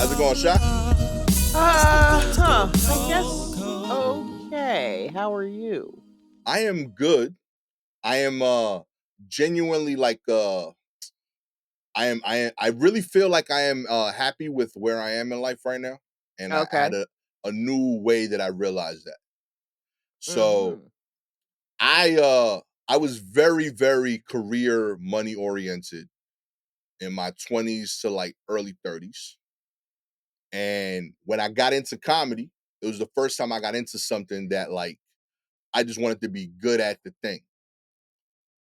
How's it going, Sha? I guess okay. How are you? I am good. I am genuinely like I really feel like I am happy with where I am in life right now. And I Okay. had a new way that I realized that. So Mhm. I was very, very career money oriented in my 20s to like early 30s. And when I got into comedy, it was the first time I got into something that like I just wanted to be good at the thing.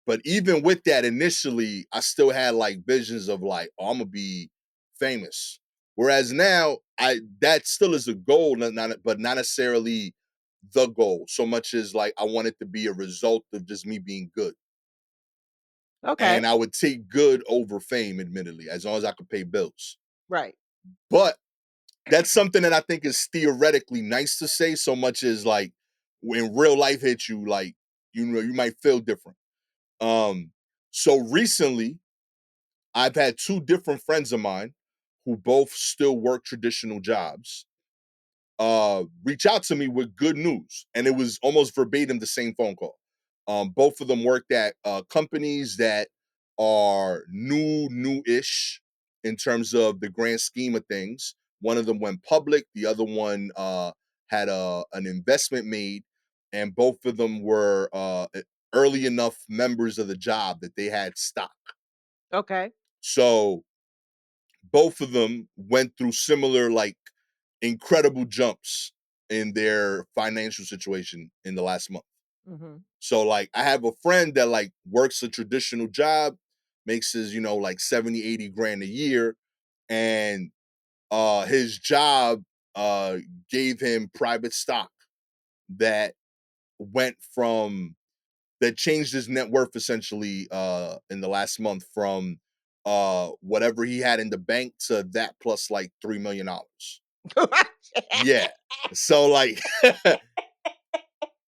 But even with that, initially, I still had like visions of like, oh, I'm gonna be famous. Whereas now, I that still is a goal, but not necessarily the goal. So much as like I want it to be a result of just me being good, Okay. and I would take good over fame, admittedly, as long as I could pay bills. Right. But that's something that I think is theoretically nice to say. So much as like when real life hits you, like you might feel different. Um, so recently I've had two different friends of mine who both still work traditional jobs reach out to me with good news. And it was almost verbatim the same phone call. Both of them worked at companies that are new-ish in terms of the grand scheme of things. One of them went public, the other one had an investment made, and both of them were early enough members of the job that they had stock. Okay. So both of them went through similar like incredible jumps in their financial situation in the last month. Mhm. So like I have a friend that like works a traditional job, makes his, like 70, 80 grand a year. And his job gave him private stock that went from that changed his net worth essentially in the last month from whatever he had in the bank to that plus like $3 million. Yeah. So like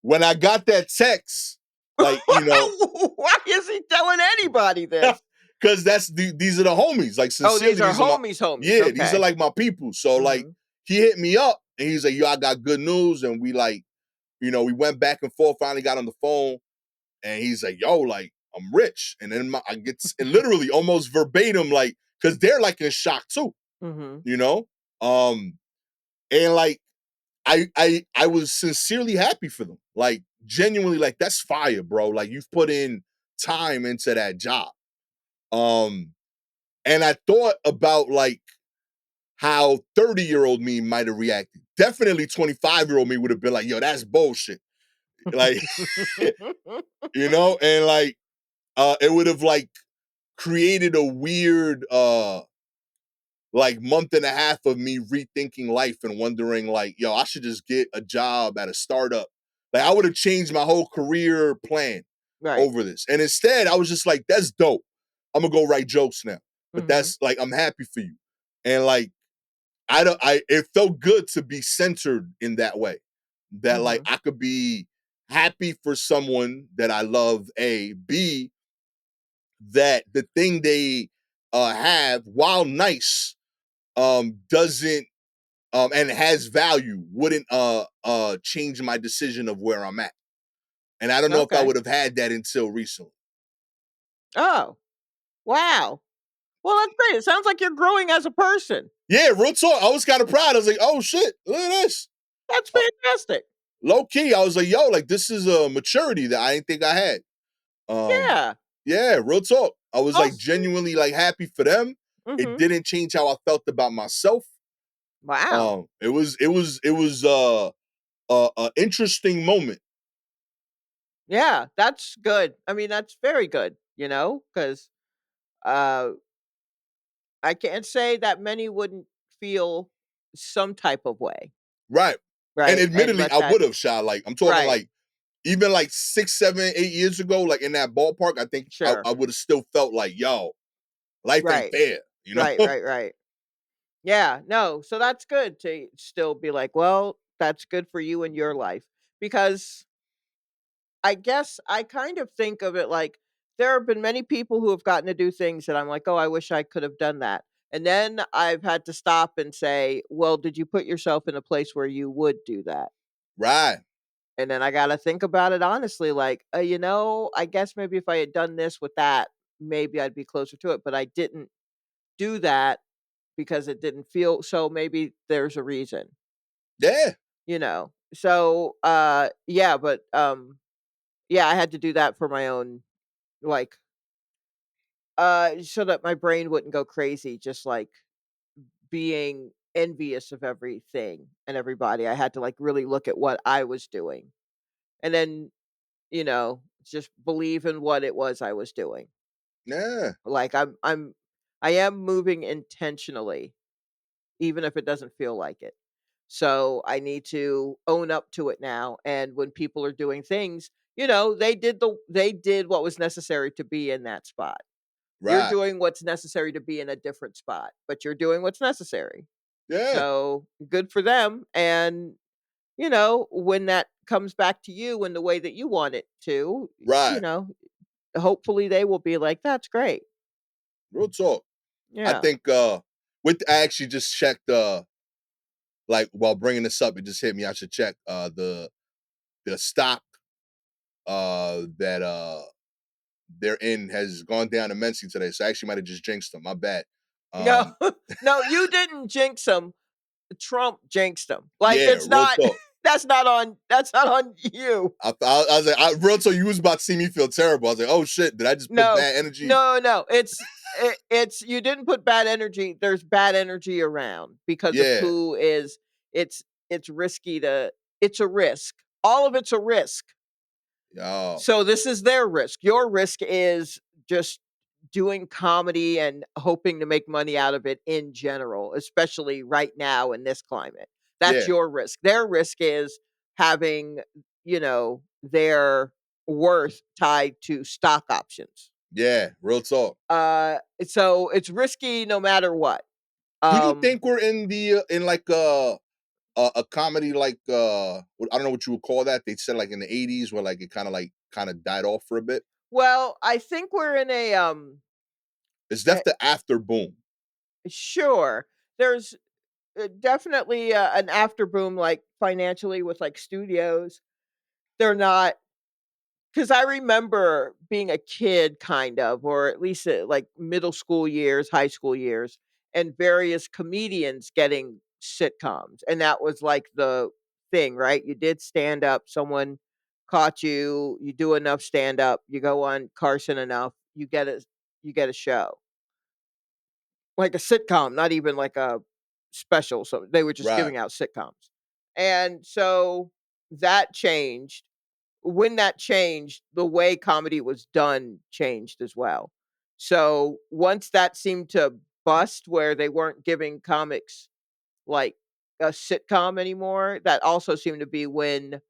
when I got that text, like, Why is he telling anybody this? because these are the homies. Like Oh, these sincerely, are these are my homies. yeah, these are Okay. like my people. So like Mhm. he hit me up and he's like, yo, I got good news. And we like, we went back and forth, finally got on the phone, and he's like, yo, like, I'm rich. And then I get and literally almost verbatim, like, because they're like in shock too, Mhm. you know? Um, and like I was sincerely happy for them. Like genuinely, like that's fire, bro. Like you've put in time into that job. Um, and I thought about like how 30-year-old me might have reacted. Definitely 25-year-old me would have been like, yo, that's bullshit. Like, and like it would have like created a weird like month and a half of me rethinking life and wondering like, yo, I should just get a job at a startup. Like I would have changed my whole career plan Right. over this. And instead, I was just like, that's dope. I'm gonna go write jokes now. But Mhm. that's like, I'm happy for you. And like, I don't I it felt good to be centered in that way. That like Mhm. I could be happy for someone that I love, A, B, that the thing they have, while nice, doesn't and has value, wouldn't change my decision of where I'm at. And I don't know if I Okay. would have had that until recently. Oh, wow. Well, that's great. It sounds like you're growing as a person. Yeah, real talk. I was kind of proud. I was like, oh shit, look at this. That's Uh, fantastic. Low key, I was like, yo, like this is a maturity that I didn't think I had. Yeah. Yeah, real talk. I was like Also, genuinely like happy for them. It mhm. didn't change how I felt about myself. Wow. It was a interesting moment. Yeah, that's good. I mean, that's very good, because uh, I can't say that many wouldn't feel some type of way, Right. And right? And admittedly, let I that would have shot. Like I'm talking right. like even like 6, 7, 8 years ago, like in that ballpark, I think Sure. I would have still felt like, yo, life ain't Right. fair, Right, right, right. Yeah, no, so that's good to still be like, well, that's good for you in your life because I guess I kind of think of it like there have been many people who have gotten to do things that I'm like, "Oh, I wish I could have done that." And then I've had to stop and say, "Well, did you put yourself in a place where you would do that?" Right. And then I gotta think about it honestly, like, I guess maybe if I had done this with that, maybe I'd be closer to it, but I didn't do that because it didn't feel so maybe there's a reason, Yeah. you know? So, yeah, but, yeah, I had to do that for my own, like, so that my brain wouldn't go crazy, just, like, being envious of everything and everybody. I had to, like, really look at what I was doing, and then, just believe in what it was I was doing. Yeah. Like, I am moving intentionally, even if it doesn't feel like it. So, I need to own up to it now, and when people are doing things, they did what was necessary to be in that spot. You're Right. doing what's necessary to be in a different spot, but you're doing what's necessary. Yeah. So, good for them, and, when that comes back to you in the way that you want it to, you Right. know, hopefully they will be like, "That's great." Real talk. I Yeah. think with I actually just checked like while bringing this up, it just hit me. I should check the stock that they're in has gone down immensely today. So I actually might have just jinxed them. My bad. No, Um no, you didn't jinx them. Trump jinxed them. Like, yeah, it's real not talk. that's not on you. I was like, real talk, you was about to see me feel terrible. I was like, oh shit, did I just put No. bad energy? No, no, it's you didn't put bad energy, there's bad energy around because of Yeah. who is it's risky to it's a risk. All of it's a risk. Yo. So this is their risk. Your risk is just doing comedy and hoping to make money out of it in general, especially right now in this climate. That's Yeah. your risk. Their risk is having, their worth tied to stock options. Yeah. Real talk. So it's risky no matter what. Do you Um, think we're in the in like a comedy like I don't know what you would call that. They said like in the 80s where like it kind of died off for a bit. well, I think we're in It's a definitely the after boom. sure. There's definitely an after boom, like financially with like studios. They're not because I remember being a kid, kind of, or at least like middle school years, high school years, and various comedians getting sitcoms. And that was like the thing, right? You did stand up, someone caught you, you do enough stand up, you go on Carson enough, you get a show. Like a sitcom, not even like a special, so they were just Right. giving out sitcoms. And so that changed. When that changed, the way comedy was done changed as well. So once that seemed to bust where they weren't giving comics like a sitcom anymore, that also seemed to be when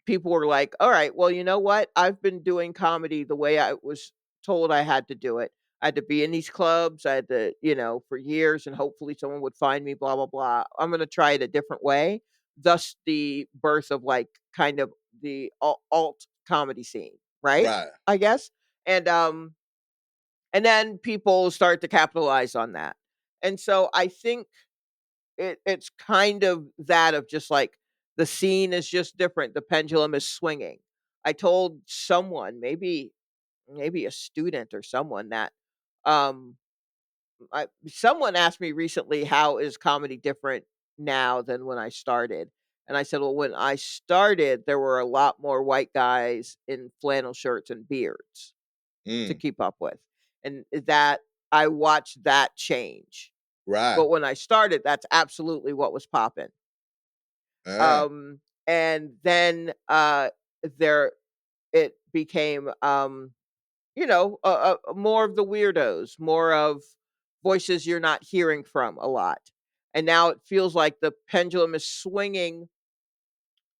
people were like, "All right, well, you know what? I've been doing comedy the way I was told I had to do it. I had to be in these clubs. I had to, for years, and hopefully someone would find me, blah, blah, blah. I'm going to try it a different way." Thus, the birth of like kind of the alt comedy scene, right? Right. I guess. And then people start to capitalize on that. And so I think it's kind of that of just like the scene is just different, the pendulum is swinging. I told someone, maybe a student or someone that, um, someone asked me recently, "How is comedy different now than when I started?" And I said, "Well, when I started, there were a lot more white guys in flannel shirts and beards to Mm. keep up with." And that I watched that change. Right. But when I started, that's absolutely what was popping. Uh, Um, and then, there it became, more of the weirdos, more of voices you're not hearing from a lot. And now it feels like the pendulum is swinging,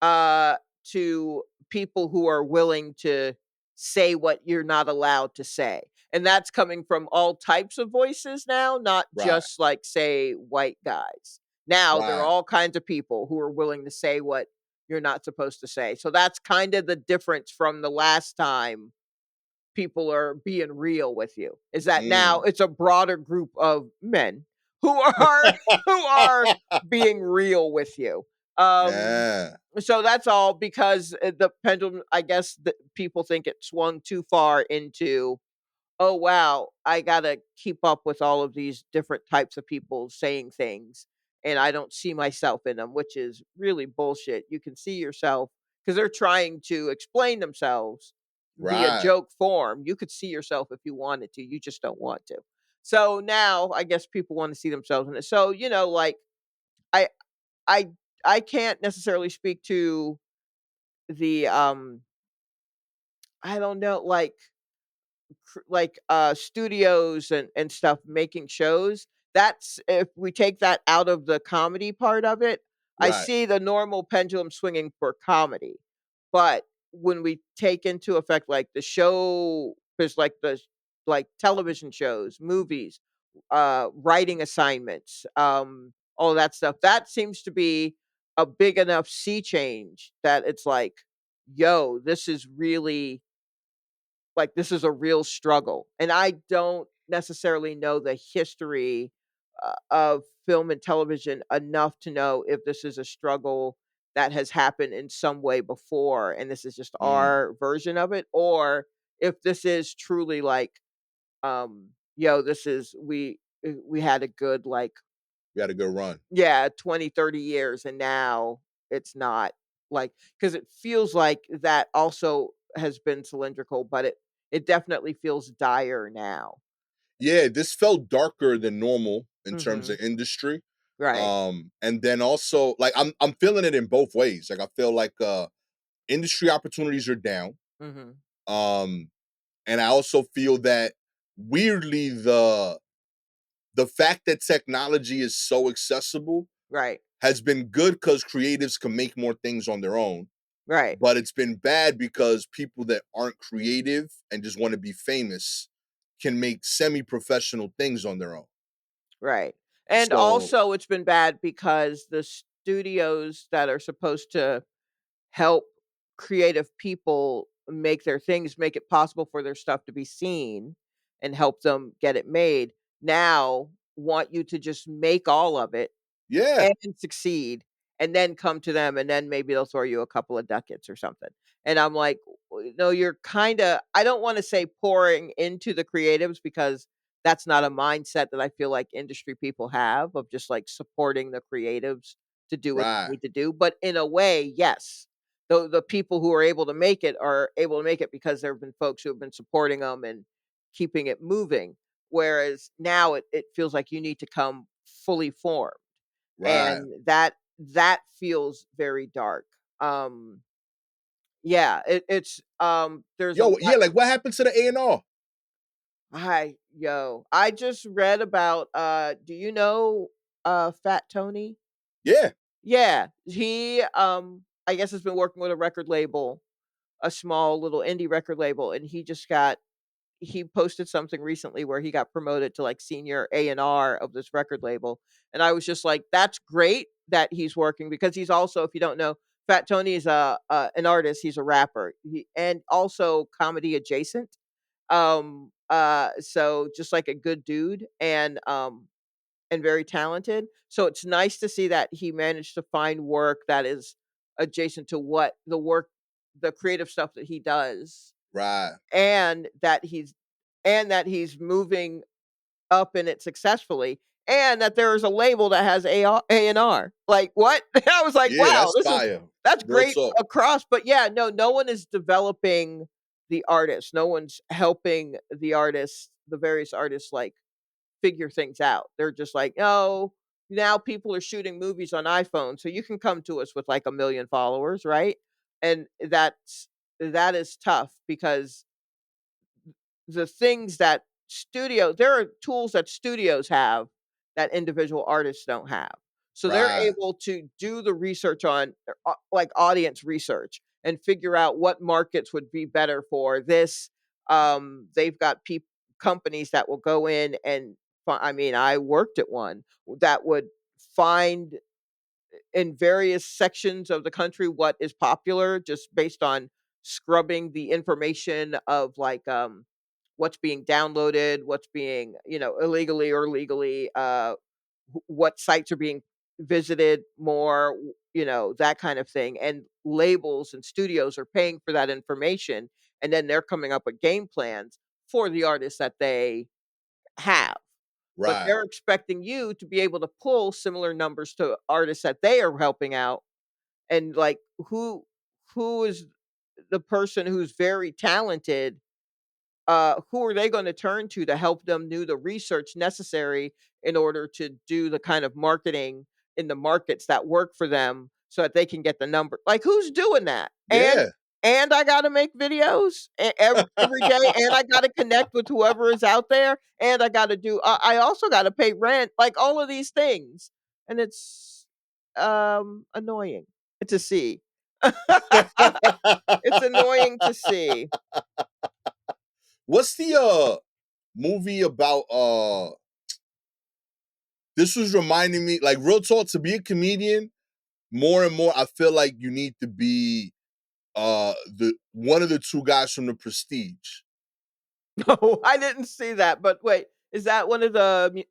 uh, to people who are willing to say what you're not allowed to say. And that's coming from all types of voices now, not right. just like, say, white guys. Now there are Right. all kinds of people who are willing to say what you're not supposed to say. So that's kind of the difference from the last time people are being real with you, is that now Mm. it's a broader group of men who are who are being real with you. Um, Yeah. so that's all because the pendulum, I guess, people think it swung too far into, oh wow, I gotta keep up with all of these different types of people saying things, and I don't see myself in them, which is really bullshit. You can see yourself because they're trying to explain themselves via Right. joke form. You could see yourself if you wanted to, you just don't want to. So now I guess people want to see themselves in it. So, like I I I can't necessarily speak to the I don't know, studios and stuff making shows. That's if we take that out of the comedy part of it, I Right. see the normal pendulum swinging for comedy. But when we take into effect, like, the show there's, like, television shows, movies, writing assignments, all that stuff, that seems to be a big enough sea change that it's like, "Yo, this is really this is a real struggle." And I don't necessarily know the history of film and television enough to know if this is a struggle that has happened in some way before and this is just Mm. our version of it, or if this is truly like, yo, this is we had a good, We had a good run. yeah, 20, 30 years, and now it's not, because it feels like that also has been cylindrical, but it definitely feels dire now. Yeah, this felt darker than normal in terms of Mhm. industry. Right. And then also like I'm feeling it in both ways. Like I feel like industry opportunities are down. Mhm. Um, and I also feel that weirdly the fact that technology is so accessible Right. has been good because creatives can make more things on their own. Right. But it's been bad because people that aren't creative and just want to be famous can make semi-professional things on their own. Right. And So also it's been bad because the studios that are supposed to help creative people make their things, make it possible for their stuff to be seen and help them get it made, now want you to just make all of it yeah, and succeed, and then come to them, and then maybe they'll throw you a couple of ducats or something. And I'm like, No, you're kinda, I don't wanna say pouring into the creatives because that's not a mindset that I feel like industry people have of just, like, supporting the creatives to do what they right, need to do, but in a way, yes. The people who are able to make it are able to make it because there have been folks who have been supporting them and keeping it moving, whereas now it feels like you need to come fully formed, right. and that feels very dark. Yeah, there's a Yo, lot. yeah, like what happened to the A&R? I just read about, do you know, Fat Tony? Yeah, Yeah, he, I guess has been working with a record label, a small little indie record label, and he posted something recently where he got promoted to, like, senior A&R of this record label, and I was just like, "That's great that he's working," because he's also, if you don't know, Fat Tony is an artist, he's a rapper, and also comedy adjacent. So just like a good dude and very talented. So it's nice to see that he managed to find work that is adjacent to what the creative stuff that he does, right. and that he's moving up in it successfully, and that there's a label that has A&R. Like, what? I was like, Yeah, "Wow, that's fire. that's Real great talk. across," but yeah, no one is developing the artist. No one's helping the artists, the various artists, like, figure things out. They're just like, "Oh, now people are shooting movies on iPhone, so you can come to us with, like, 1,000,000 followers," right? And that is tough because the things that there are tools that studios have that individual artists don't have. So they're Right, able to do the research on, like, audience research and figure out what markets would be better for this. They've got companies that will go in and I mean, I worked at one that would find in various sections of the country what is popular just based on scrubbing the information of what's being downloaded, what's being, illegally or legally, what sites are being visited more, that kind of thing. And labels and studios are paying for that information, and then they're coming up with game plans for the artists that they have. But Right. they're expecting you to be able to pull similar numbers to artists that they are helping out, and like who is the person who's very talented, who are they gonna turn to help them do the research necessary in order to do the kind of marketing in the markets that work for them so that they can get the number, like, who's doing that? And Yeah. I gotta make videos every day, and I gotta connect with whoever is out there, and I gotta do I also gotta pay rent, like, all of these things, and it's, annoying to see. It's annoying to see. What's the movie about this was reminding me, like, real talk, to be a comedian, more and more I feel like you need to be the one of the two guys from The Prestige. No, I didn't see that, but wait, is that one of the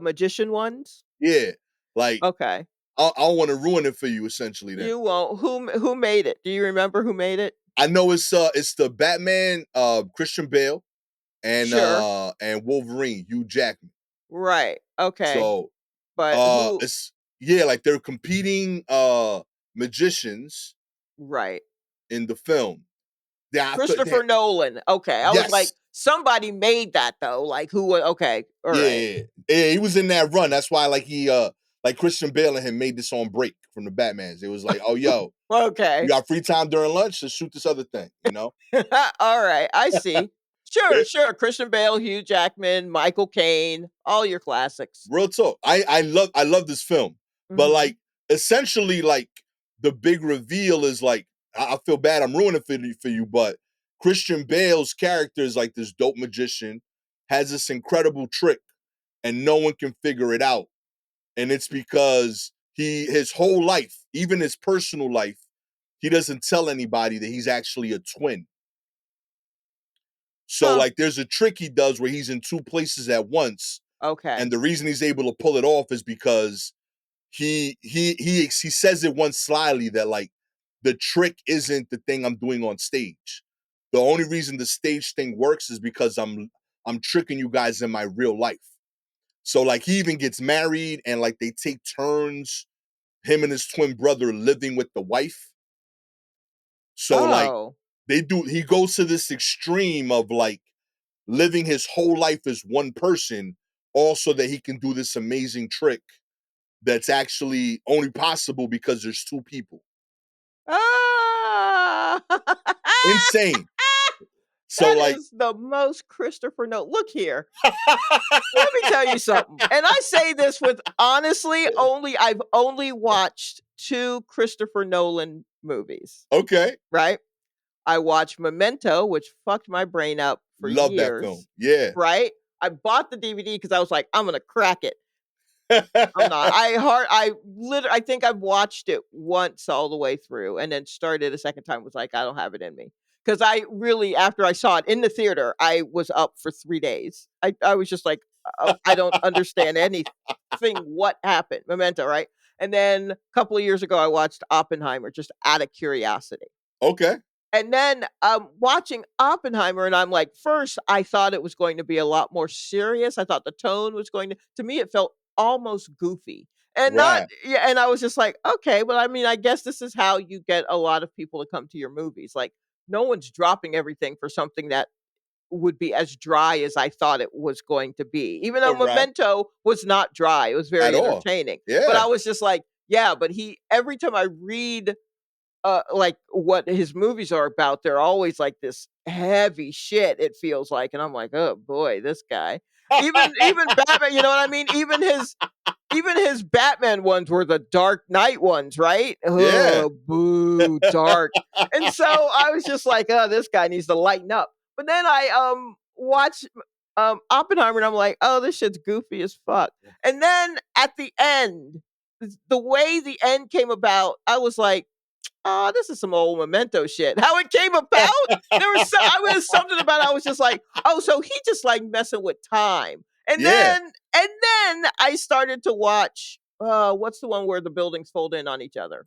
magician ones? Yeah. Like, Okay. I don't want to ruin it for you essentially then. You won't. Who made it? Do you remember who made it? I know it's the Batman, Christian Bale, Sure. and Wolverine, Hugh Jackman. Right. Okay. So But who it's yeah, like they're competing magicians right. in the film. Yeah, I thought Christopher Nolan. Okay. I was like, yes. somebody made that though. Like who okay. All Yeah, right. yeah, yeah. Yeah, he was in that run. That's why like he like Christian Bale and him made this on break from the Batmans. It was like, oh yo, you Okay. got free time during lunch, let's shoot this other thing, you know? All right. I see. Yeah, Sure, sure. Christian Bale, Hugh Jackman, Michael Caine, all your classics. real talk. I love this film. But Mhm. like essentially like the big reveal is like I feel bad I'm ruining it for you, but Christian Bale's character is like this dope magician, has this incredible trick, and no one can figure it out. And it's because his whole life, even his personal life, he doesn't tell anybody that he's actually a twin. So Huh. like there's a trick he does where he's in two places at once, Okay. and the reason he's able to pull it off is because he says it once slyly that like the trick isn't the thing I'm doing on stage. The only reason the stage thing works is because I'm tricking you guys in my real life. So like he even gets married and like they take turns, him and his twin brother living with the wife. So like Oh. he goes to this extreme of like living his whole life as one person, also that he can do this amazing trick that's actually only possible because there's two people. Ah! Insane. So That like is the most Christopher Nolan. Look here. Let me tell you something. And I say this with honestly, I've only watched 2 Christopher Nolan movies, okay, right? I watched Memento, which fucked my brain up for love that film. years, Yeah. right? I bought the DVD because I was like, "I'm gonna crack it." I'm not. I think I've watched it once all the way through and then started a second time, was like, "I don't have it in me." Because I really, after I saw it in the theater, I was up for 3 days. I was just like, I don't understand anything what happened." Memento, right? And then a couple of years ago, I watched Oppenheimer just out of curiosity. Okay. And then I'm watching Oppenheimer, and I'm like, first, I thought it was going to be a lot more serious. I thought the tone was to me, it felt almost goofy. And not, Right. yeah, and I was just like, okay, well, I mean, I guess this is how you get a lot of people to come to your movies. Like, no one's dropping everything for something that would be as dry as I thought it was going to be. Even though All right. Memento was not dry, it was At very all. entertaining. But Yeah. I was just like, yeah, but every time I read like, what his movies are about, they're always like this heavy shit, it feels like, and I'm like, "Oh boy, this guy." Even Batman, you know what I mean? Even his Batman ones were the Dark Knight ones, right? Yeah. Oh, boo, dark. And so I was just like, "Oh, this guy needs to lighten up." But then I watched Oppenheimer, and I'm like, "Oh, this shit's goofy as fuck." And then at the end, the way the end came about, I was like, oh, this is some old Memento shit. How it came about? I was something about it, I was just like, oh, so he just like messing with time. Yeah. And then I started to watch what's the one where the buildings fold in on each other?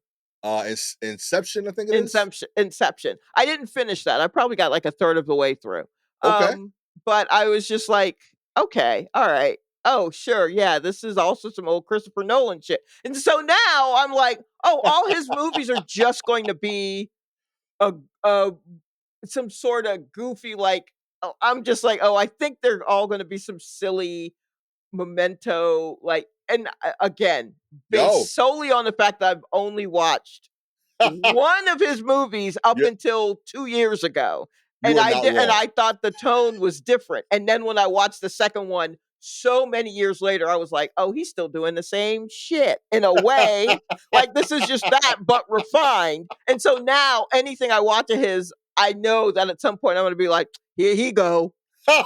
Inception, I think it is. Inception. I didn't finish that. I probably got like a third of the way through. Okay. But I was just like, okay, all right. Oh, sure. Yeah, this is also some old Christopher Nolan shit. And so now I'm like, oh, all his movies are just going to be a some sort of goofy like I'm just like, oh, I think they're all going to be some silly Memento like and again, Yo. based solely on the fact that I've only watched one of his movies up you until 2 years ago, you are not and wrong. I thought the tone was different, and then when I watched the second one so many years later, I was like, "Oh, he's still doing the same shit in a way, like, this is just that, but refined," and so now anything I watch of his, I know that at some point I'm gonna be like, "Here he go.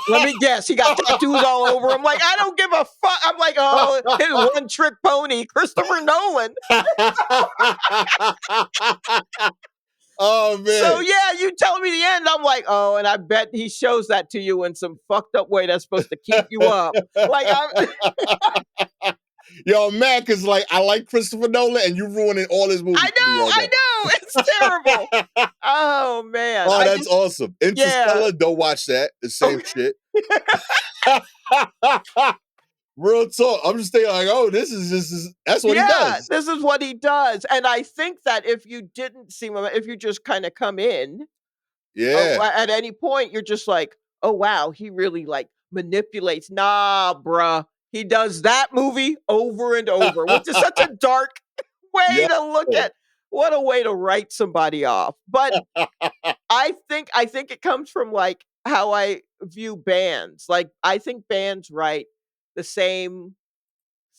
Let me guess, he got tattoos all over him." Like, I don't give a fuck. I'm like, "Oh, his one trick pony, Christopher Nolan." Oh So man. yeah, you tell me the end. I'm like, oh, and I bet he shows that to you in some fucked up way that's supposed to keep you up. Like I'm Yo, man, cause like I like Christopher Nolan and you ruining all his movies for me right I know, it's terrible. now. Oh man. Oh, I that's just awesome. yeah. Interstellar, don't watch that. The same Okay. shit. Real talk. I'm just thinking like, oh, that's what he Yeah, does. this is what he does. And I think that if you didn't see him, if you just kind of come in, Yeah. at any point, you're just like, "Oh, wow, he really, like, manipulates." Nah, bruh. He does that movie over and over, which is such a dark way Yo. to look at what a way to write somebody off. But I think it comes from, like, how I view bands. Like, I think bands write the same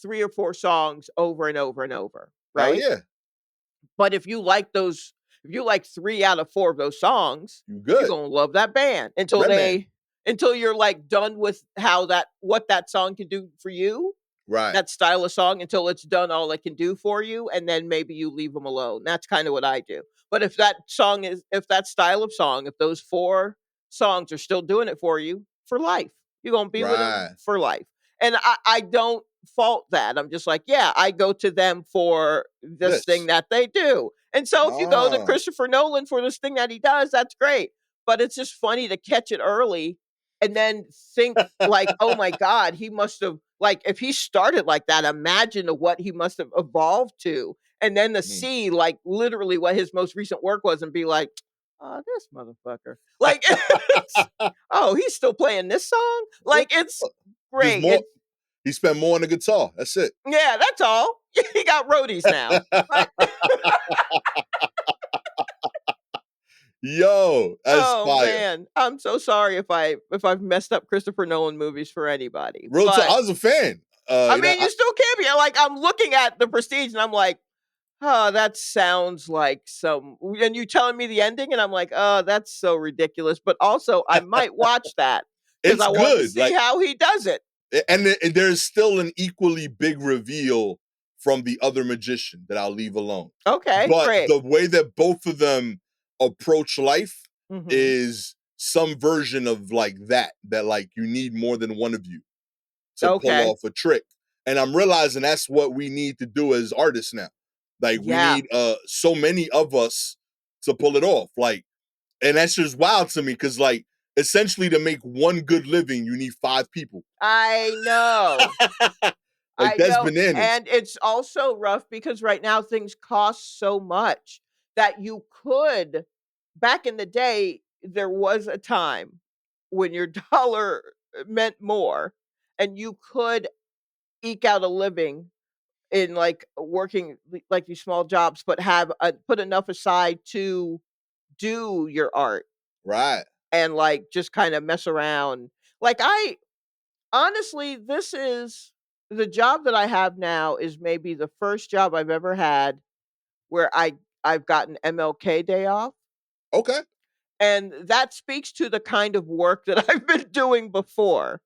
3 or 4 songs over and over and over, Hell right? yeah. But if you like 3 out of 4 of those songs, You you're good. gonna love that band Redman. until you're, like, done with how that what that song can do for you, Right. that style of song until it's done all it can do for you, and then maybe you leave them alone. That's kinda what I do. But if that style of song, if those 4 songs are still doing it for you, for life, you're gonna be with them Right. for life. And I don't fault that. I'm just like, yeah, I go to them for this thing This. that they do. And so if you go to Ah. Christopher Nolan for this thing that he does, that's great. But it's just funny to catch it early and then think like, "Oh my god, he must have like if he started like that, imagine what he must have evolved to." And then to Mm. see like literally what his most recent work was and be like, "Oh, this motherfucker." Like oh, he's still playing this song? Yeah. Like it's Just great. more It's he spent more on the guitar. That's it. yeah, that's all. He got roadies now. But Yo, that's oh fire. man, I'm so sorry if I've messed up Christopher Nolan movies for anybody. Real talk. But I was a fan. I You know, mean, you still can be. Like I'm looking at the Prestige and I'm like, "Oh, that sounds like some." And you telling me the ending, and I'm like, "Oh, that's so ridiculous." But also, I might watch that because it's I want to good. see how he does it. And there's still an equally big reveal from the other magician that I'll leave alone. Okay, But great. the way that both of them approach life Hmm. is some version of like that like you need more than one of you to pull Okay, off a trick. And I'm realizing that's what we need to do as artists now. Like we yeah, need so many of us to pull it off. Like, and that's just wild to me because like essentially to make one good living, you need 5 people. I know. Like I that's know, bananas. and it's also rough because right now things cost so much that you could back in the day, there was a time when your dollar meant more and you could eke out a living in, like, working like, these small jobs, but have, put enough aside to do your art Right. and, like, just kinda mess around. Like, I honestly, this is the job that I have now is maybe the first job I've ever had where I've gotten MLK Day off, Okay. and that speaks to the kind of work that I've been doing before.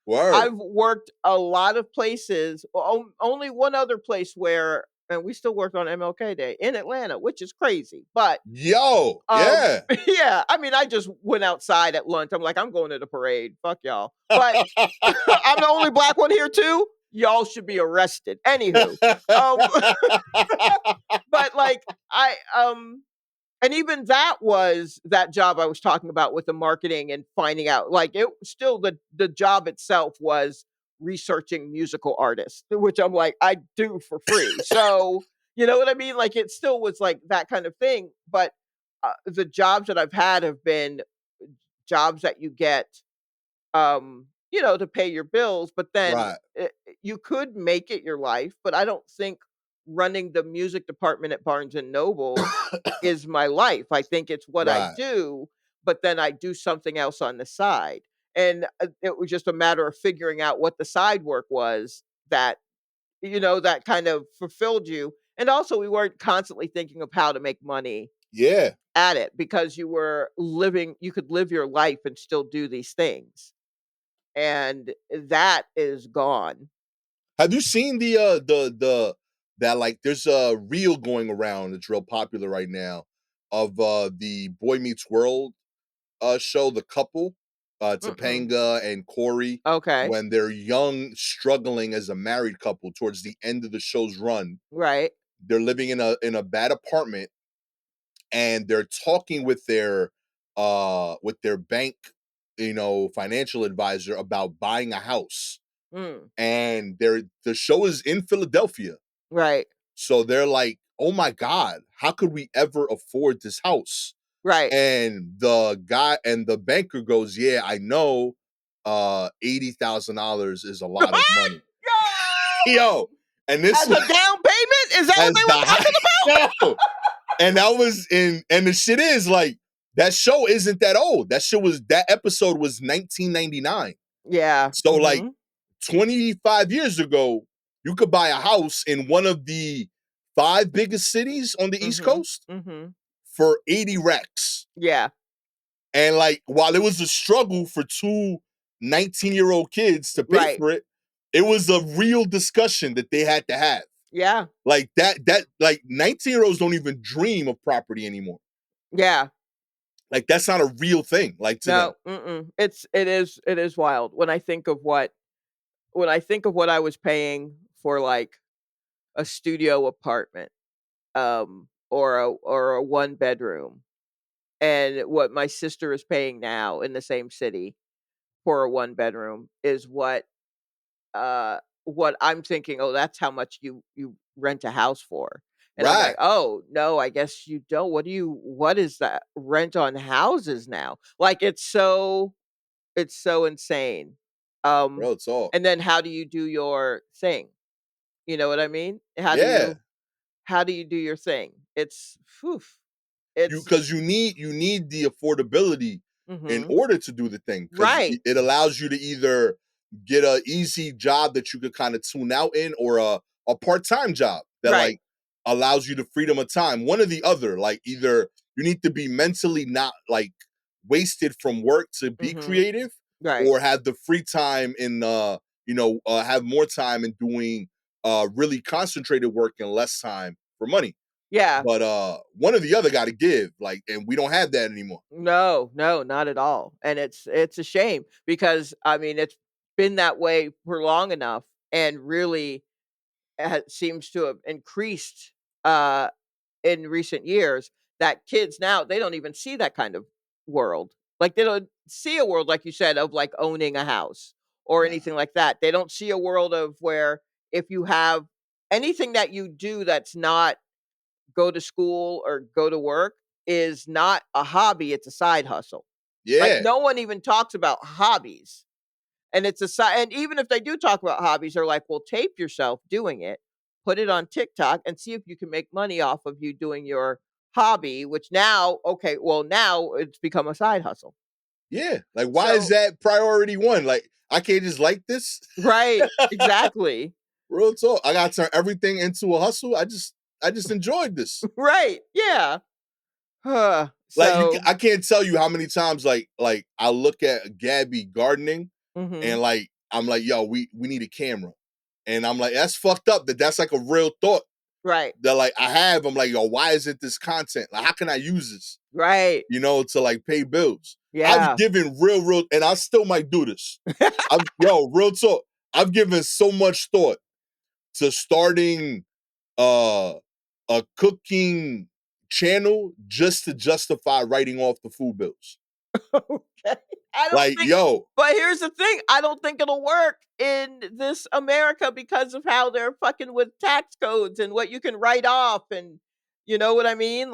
Word. I've worked a lot of places, only one other place where and we still worked on MLK Day in Atlanta, which is crazy. But Yo, yeah. yeah, I mean, I just went outside at lunch. I'm like, I'm going to the parade. Fuck y'all. But I'm the only black one here too. Y'all should be arrested. Anywho, um, but like and even that was that job I was talking about with the marketing and finding out, like, it still the job itself was researching musical artists, which I'm like, I do for free. So, you know what I mean? Like, it still was like that kind of thing. But the jobs that I've had have been jobs that you get to pay your bills, but then Right. you could make it your life, but I don't think running the music department at Barnes and Noble is my life. I think it's what I Right. do, but then I do something else on the side. And it was just a matter of figuring out what the side work was that that kind of fulfilled you. And also we weren't constantly thinking of how to make money Yeah. at it because you could live your life and still do these things, and that is gone. Have you seen the that like there's a reel going around that's real popular right now of the Boy Meets World show, the couple, Mm-mm. Topanga and Corey, Okay. when they're young, struggling as a married couple towards the end of the show's run. Right. They're living in a bad apartment and they're talking with their bank, financial advisor about buying a house. Mm. And the show is in Philadelphia. Right. So they're like, "Oh my god, how could we ever afford this house?" Right. And the guy and the banker goes, "Yeah, I know. $80,000 is a lot of money." Yo! Yo, and this As a down payment? Is that what as they the were talking about? yo, and that was in and the shit is like that show isn't that old. That episode was 1999. Yeah. So like Mhm. 25 years ago, you could buy a house in one of the five biggest cities on the East Mhm. Coast Mhm. for 80 racks. Yeah. And like while it was a struggle for two 19-year-old kids to pay Right. for it, it was a real discussion that they had to have. Yeah. Like that like 19-year-olds don't even dream of property anymore. Yeah. Like that's not a real thing like to them. No. Mm-mm. It is wild when I think of what I was paying for, like, a studio apartment, or a one-bedroom, and what my sister is paying now in the same city for a one-bedroom is what I'm thinking, "Oh, that's how much you rent a house for." And I'm like, Right. "Oh, no, I guess you don't. What is that rent on houses now?" Like, it's so insane. Um, Bro, it's all. and then how do you do your thing? You know what I mean? Yeah. How do you do your thing? It's phew, You it's because you need the affordability in mhm. order to do the thing because Right, it allows you to either get a easy job that you could kind of tune out in or a part-time job that right. like allows you the freedom of time, one or the other. Like either you need to be mentally not like wasted from work to be Mhm. creative Right. or have the free time in have more time in doing really concentrated work and less time for money. Yeah. But one or the other got to give, like, and we don't have that anymore. No, no, not at all, and it's a shame because, I mean, it's been that way for long enough and really seems to have increased, uh, in recent years that kids now, they don't even see that kind of world. Like, they don't see a world, like you said, of, like, owning a house or Nah. anything like that. They don't see a world of where if you have anything that you do that's not go to school or go to work is not a hobby, it's a side hustle. Like, Yeah, no one even talks about hobbies, and it's a side. And even if they do talk about hobbies, they're like, "Well, tape yourself doing it, put it on TikTok, and see if you can make money off of you doing your hobby," which now okay, well, now it's become a side hustle. yeah. Like, why is So that priority one? Like, I can't just like this. right, exactly. Real talk. I gotta turn everything into a hustle. I just enjoyed this. Right, yeah. Huh. Like, So I can't tell you how many times like I look at Gabby gardening, mhm. and like I'm like, yo, we need a camera, and I'm like, that's fucked up. That's like a real thought. Right. They're like, I'm like, yo, why isn't this content? Like, how can I use this? Right. To like pay bills. I've Yeah. given real, and I still might do this. Real talk. I've given so much thought to starting uh a cooking channel just to justify writing off the food bills. Okay. I don't Like, think yo, but here's the thing, I don't think it'll work in this America because of how they're fucking with tax codes and what you can write off and you know what I mean?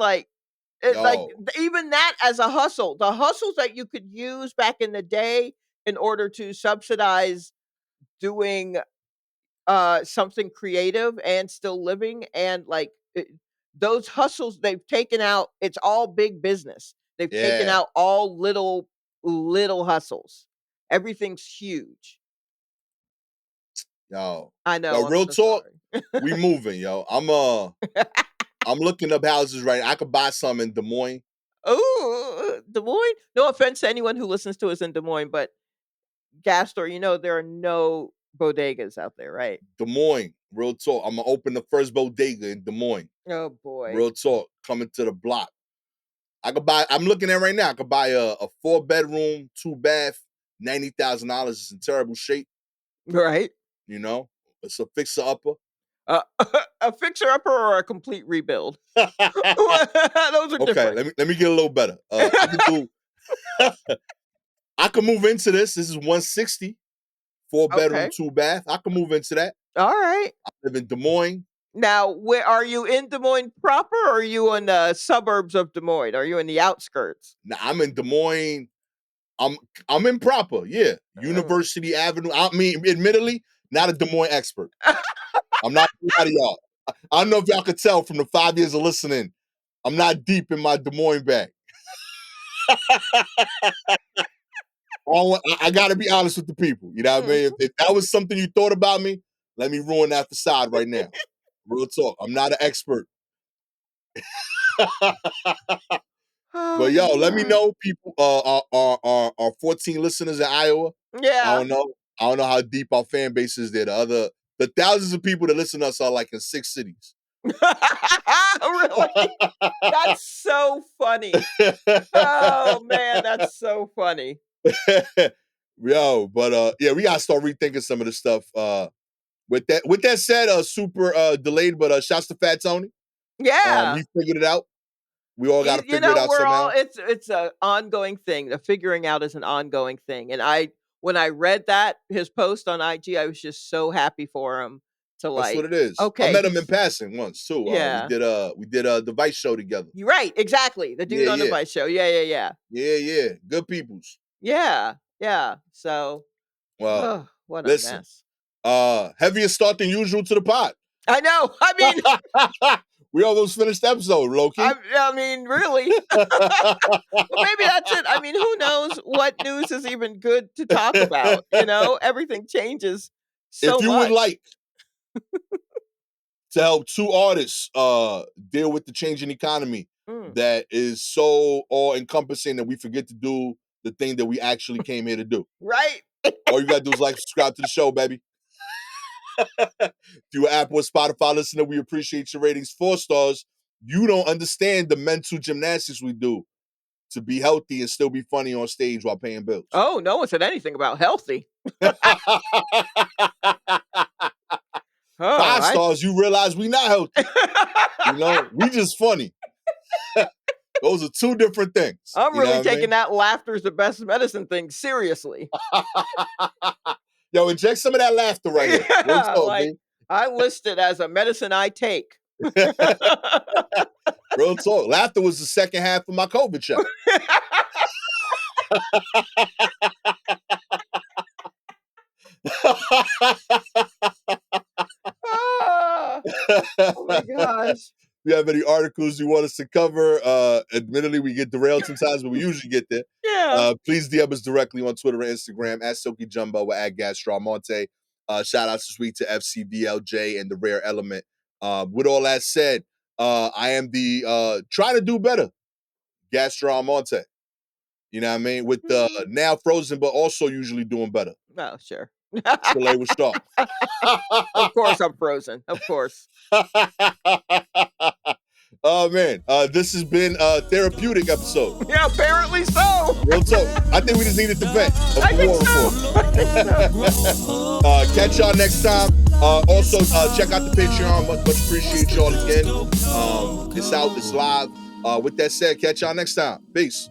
yo, Even that as a hustle, the hustles that you could use back in the day in order to subsidize doing something creative and still living and those hustles they've taken out, it's all big business. They've taken yeah, out all little hustles. Everything's huge. yo, I know, I'm real so talk. sorry. We moving, yo. I'm looking up houses right now. I could buy some in Des Moines. Ooh, Des Moines? No offense to anyone who listens to us in Des Moines, but Gastor, you know there are no bodegas out there, right? Des Moines, real talk. I'm gonna open the first bodega in Des Moines. Oh boy. Real talk, coming to the block. I'm looking at right now. I could buy a 4-bedroom, 2-bath, $90,000. It's in terrible shape. Right? You know, it's a fixer upper. Uh, a fixer upper or a complete rebuild? Those are Okay, different. let me get a little better. I can do. I can move into this. This is 160, 4-bedroom, Okay. 2-bath. I can move into that. Alright. I live in Des Moines. Now, where are you in Des Moines proper, or are you in the suburbs of Des Moines? Are you in the outskirts? Now I'm in Des Moines. I'm I'm in proper, yeah. Oh. University Avenue. I mean, admittedly, not a Des Moines expert. I'm not a lot of y'all. I don't know if y'all could tell from the 5 years of listening. I'm not deep in my Des Moines bag. I got to be honest with the people. You know what I mean? Mhm. If that was something you thought about me, let me ruin that facade right now. Real talk. I'm not an expert. Oh But my yo, let me god. know, people. Our 14 listeners in Iowa. I Yeah. don't know. I don't know how deep our fan base is there. The thousands of people that listen to us are like in 6 cities. Really? That's so funny. Oh, man, that's so funny. Yo, but yeah, we gotta start rethinking some of the stuff. With that said, super delayed, but shouts to Fat Tony. Yeah. He figured it out. We all gotta You figure it know, out we're all somehow. it's a ongoing thing. The figuring out is an ongoing thing, and I when I read that, his post on IG, I was just so happy for him to, That's what like, it is. I okay, met him in he's passing once too. yeah. We did a device show together. You're right, exactly, the Yeah, dude on the yeah, Vice show. Yeah, yeah, yeah. yeah. Good peoples. Yeah, yeah, so, Well, ugh, what a listen, mess. heavier start than usual to the pot. I know, I mean We almost finished the episode, Loki. I mean, really. Well, maybe that's it. I mean, who knows what news is even good to talk about, you know? Everything changes If so you would much. like to help two artists deal with the changing economy Mm, that is so all encompassing that we forget to do the thing that we actually came here to do. right? All you gotta do is like, subscribe to the show, baby. If you're an Apple or Spotify listener, we appreciate your ratings. 4 stars. You don't understand the mental gymnastics we do to be healthy and still be funny on stage while paying bills. Oh, no one said anything about healthy. Oh, Five I stars, you realize we not healthy. We just funny. Those are two different things. I'm You know really what I taking mean? that laughter's the best medicine thing seriously. Yo, inject some of that laughter right here. Real Yeah, talk, like, B. I list it as a medicine I take. Real talk. Laughter was the second half of my COVID check. Ah, oh my gosh. If you have any articles you want us to cover, admittedly, we get derailed sometimes, but we usually get there. Yeah. Please DM us directly on Twitter and Instagram at Silky Jumbo or at Gastor Almonte. Shout out this week to FCDLJ and the Rare Element. With all that said, I am the trying to do better, Gastor Almonte. You know what I mean? With the Mhm. now frozen, but also usually doing better. Oh, sure. Shalewa Sharpe. Of course I'm frozen, of course. Oh man, this has been a therapeutic episode. Yeah, apparently so. Real talk. I think we just needed to vent of I the think war so. report. I think so. Catch y'all next time. Also, check out the Patreon. Much appreciate y'all again. It's out. It's live. With that said, catch y'all next time. Peace.